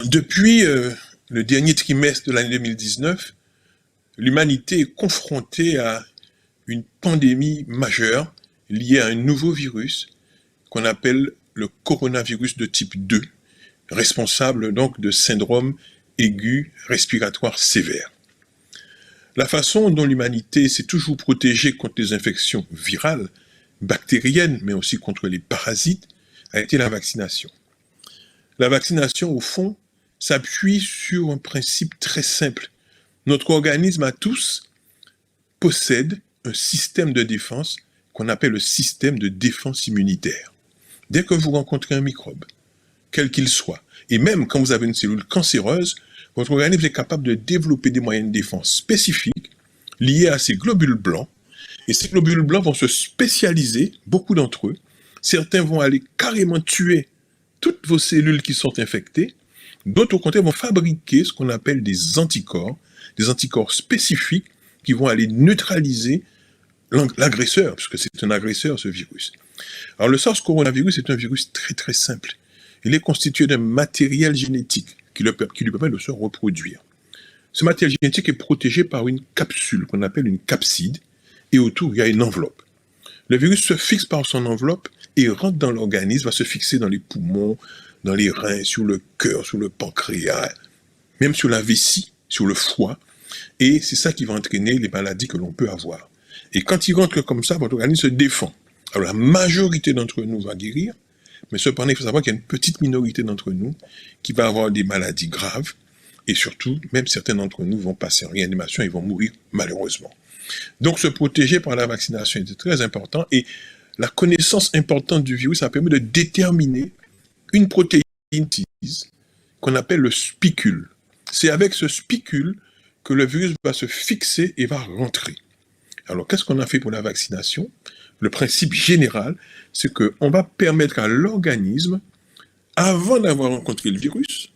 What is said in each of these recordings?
Depuis le dernier trimestre de l'année 2019, l'humanité est confrontée à une pandémie majeure liée à un nouveau virus qu'on appelle le coronavirus de type 2, responsable donc de syndrome aigu respiratoire sévère. La façon dont l'humanité s'est toujours protégée contre les infections virales, bactériennes, mais aussi contre les parasites, a été la vaccination. La vaccination, au fond, s'appuie sur un principe très simple. Notre organisme à tous possède un système de défense qu'on appelle le système de défense immunitaire. Dès que vous rencontrez un microbe, quel qu'il soit, et même quand vous avez une cellule cancéreuse, votre organisme est capable de développer des moyens de défense spécifiques liés à ces globules blancs. Et ces globules blancs vont se spécialiser, beaucoup d'entre eux. Certains vont aller carrément tuer toutes vos cellules qui sont infectées. D'autres, au contraire, vont fabriquer ce qu'on appelle des anticorps spécifiques qui vont aller neutraliser l'agresseur, puisque c'est un agresseur, ce virus. Alors, le SARS coronavirus est un virus très très simple. Il est constitué d'un matériel génétique qui lui permet de se reproduire. Ce matériel génétique est protégé par une capsule qu'on appelle une capside, et autour, il y a une enveloppe. Le virus se fixe par son enveloppe et rentre dans l'organisme, va se fixer dans les poumons, dans les reins, sur le cœur, sur le pancréas, même sur la vessie, sur le foie. Et c'est ça qui va entraîner les maladies que l'on peut avoir. Et quand il rentre comme ça, votre organisme se défend. Alors la majorité d'entre nous va guérir, mais cependant, il faut savoir qu'il y a une petite minorité d'entre nous qui va avoir des maladies graves, et surtout, même certains d'entre nous vont passer en réanimation et vont mourir malheureusement. Donc se protéger par la vaccination est très important, et la connaissance importante du virus a permis de déterminer une protéine qu'on appelle le spicule. C'est avec ce spicule que le virus va se fixer et va rentrer. Alors, qu'est-ce qu'on a fait pour la vaccination? Le principe général, c'est qu'on va permettre à l'organisme, avant d'avoir rencontré le virus,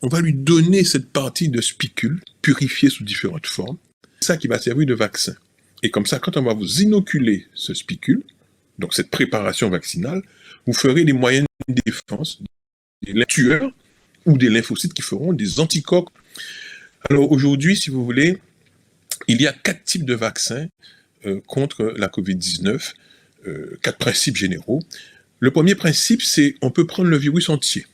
on va lui donner cette partie de spicule, purifiée sous différentes formes. C'est ça qui va servir de vaccin. Et comme ça, quand on va vous inoculer ce spicule, donc cette préparation vaccinale, vous ferez des moyens de défense, des tueurs ou des lymphocytes qui feront des anticorps. Alors aujourd'hui, si vous voulez, il y a 4 types de vaccins contre la COVID-19, 4 principes généraux. Le premier principe, c'est on peut prendre le virus entier.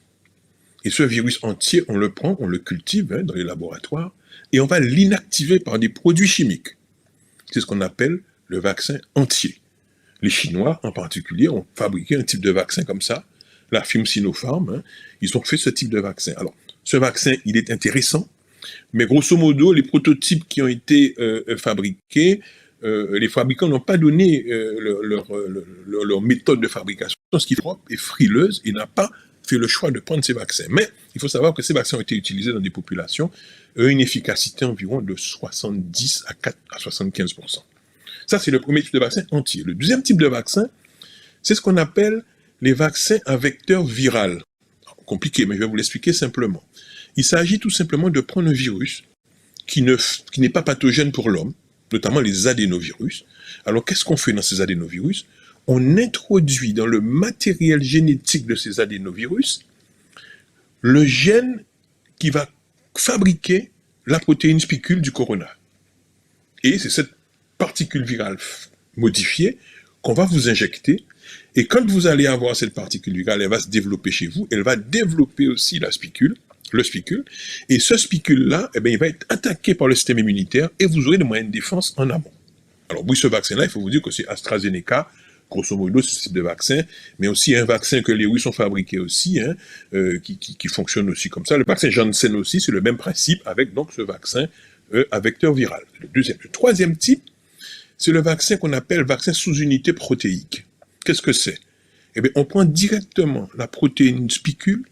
Et ce virus entier, on le prend, on le cultive dans les laboratoires, et on va l'inactiver par des produits chimiques. C'est ce qu'on appelle le vaccin entier. Les Chinois, en particulier, ont fabriqué un type de vaccin comme ça, la firme Sinopharm, ils ont fait ce type de vaccin. Alors, ce vaccin, il est intéressant, mais grosso modo, les prototypes qui ont été fabriqués, les fabricants n'ont pas donné leur méthode de fabrication, ce qui est propre et frileuse, et n'a pas fait le choix de prendre ces vaccins. Mais il faut savoir que ces vaccins ont été utilisés dans des populations une efficacité environ de 70 à 75%. Ça, c'est le premier type de vaccin entier. Le deuxième type de vaccin, c'est ce qu'on appelle les vaccins à vecteur viral. Compliqué, mais je vais vous l'expliquer simplement. Il s'agit tout simplement de prendre un virus qui n'est pas pathogène pour l'homme, notamment les adénovirus. Alors, qu'est-ce qu'on fait dans ces adénovirus? On introduit dans le matériel génétique de ces adénovirus le gène qui va fabriquer la protéine spicule du corona. Et c'est cette particule virale modifiée qu'on va vous injecter. Et quand vous allez avoir cette particule virale, elle va se développer chez vous, elle va développer aussi le spicule, et ce spicule-là, il va être attaqué par le système immunitaire et vous aurez des moyens de défense en amont. Alors oui, ce vaccin-là, il faut vous dire que c'est AstraZeneca, grosso modo, ce type de vaccin, mais aussi un vaccin que les Russes ont fabriqué aussi, qui fonctionne aussi comme ça. Le vaccin Janssen aussi, c'est le même principe avec donc ce vaccin à vecteur viral. Le troisième type, c'est le vaccin qu'on appelle vaccin sous unité protéique. Qu'est-ce que c'est? Eh bien, on prend directement la protéine spicule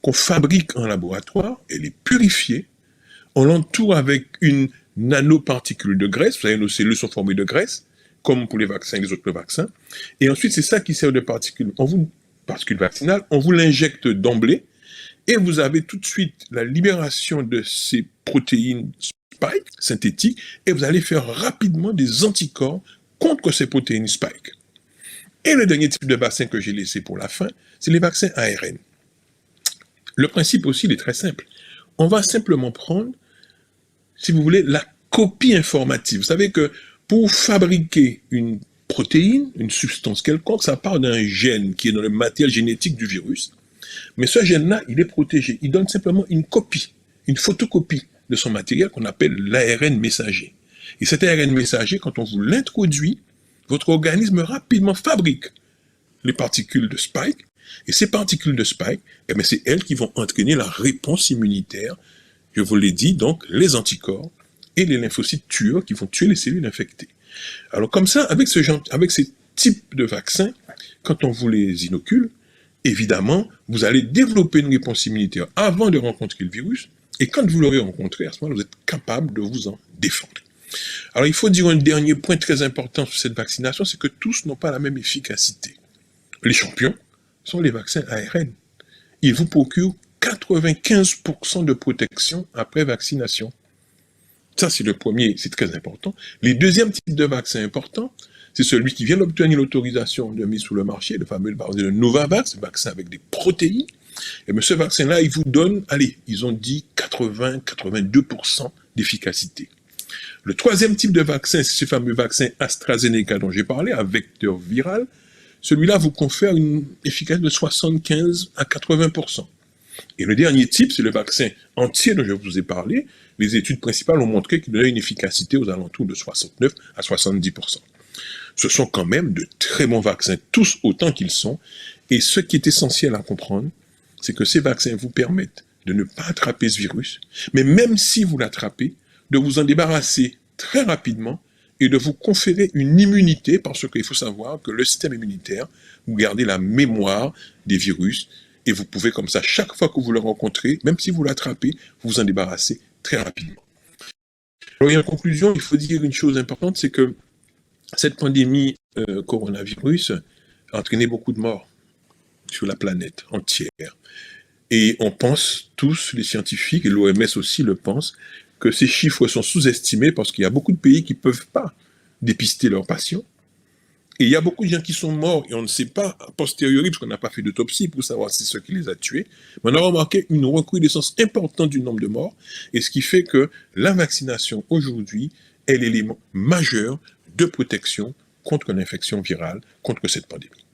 qu'on fabrique en laboratoire, elle est purifiée, on l'entoure avec une nanoparticule de graisse, vous savez, nos cellules sont formées de graisse, comme pour les vaccins et les autres vaccins, et ensuite c'est ça qui sert de particule vaccinale, on vous l'injecte d'emblée, et vous avez tout de suite la libération de ces protéines spike synthétiques, et vous allez faire rapidement des anticorps contre ces protéines spike. Et le dernier type de vaccin que j'ai laissé pour la fin, c'est les vaccins ARN. Le principe aussi, il est très simple. On va simplement prendre, si vous voulez, la copie informative. Vous savez que pour fabriquer une protéine, une substance quelconque, ça part d'un gène qui est dans le matériel génétique du virus. Mais ce gène-là, il est protégé. Il donne simplement une copie, une photocopie de son matériel qu'on appelle l'ARN messager. Et cet ARN messager, quand on vous l'introduit, votre organisme rapidement fabrique les particules de spike. Et ces particules de spike, eh bien, c'est elles qui vont entraîner la réponse immunitaire. Je vous l'ai dit, donc, les anticorps et les lymphocytes tueurs qui vont tuer les cellules infectées. Alors, comme ça, avec ces types de vaccins, quand on vous les inocule, évidemment, vous allez développer une réponse immunitaire avant de rencontrer le virus, et quand vous l'aurez rencontré, à ce moment-là, vous êtes capable de vous en défendre. Alors, il faut dire un dernier point très important sur cette vaccination, c'est que tous n'ont pas la même efficacité. Les champions sont les vaccins ARN. Ils vous procurent 95% de protection après vaccination. Ça, c'est le premier, c'est très important. Les deuxièmes types de vaccins importants, c'est celui qui vient d'obtenir l'autorisation de mise sur le marché, le fameux le Novavax, le vaccin avec des protéines. Et bien, ce vaccin-là, il vous donne, allez, ils ont dit 80-82% d'efficacité. Le troisième type de vaccin, c'est ce fameux vaccin AstraZeneca dont j'ai parlé, à vecteur viral. Celui-là vous confère une efficacité de 75 à 80%. Et le dernier type, c'est le vaccin entier dont je vous ai parlé. Les études principales ont montré qu'il donnait une efficacité aux alentours de 69 à 70%. Ce sont quand même de très bons vaccins, tous autant qu'ils sont. Et ce qui est essentiel à comprendre, c'est que ces vaccins vous permettent de ne pas attraper ce virus, mais même si vous l'attrapez, de vous en débarrasser très rapidement et de vous conférer une immunité, parce qu'il faut savoir que le système immunitaire, vous gardez la mémoire des virus, et vous pouvez comme ça, chaque fois que vous le rencontrez, même si vous l'attrapez, vous en débarrasser très rapidement. Alors, en conclusion, il faut dire une chose importante, c'est que cette pandémie coronavirus a entraîné beaucoup de morts sur la planète entière. Et on pense tous, les scientifiques, et l'OMS aussi le pense, que ces chiffres sont sous-estimés parce qu'il y a beaucoup de pays qui ne peuvent pas dépister leurs patients. Et il y a beaucoup de gens qui sont morts et on ne sait pas a posteriori, parce qu'on n'a pas fait d'autopsie pour savoir si c'est ce qui les a tués. Mais on a remarqué une recrudescence importante du nombre de morts, et ce qui fait que la vaccination aujourd'hui est l'élément majeur de protection contre l'infection virale, contre cette pandémie.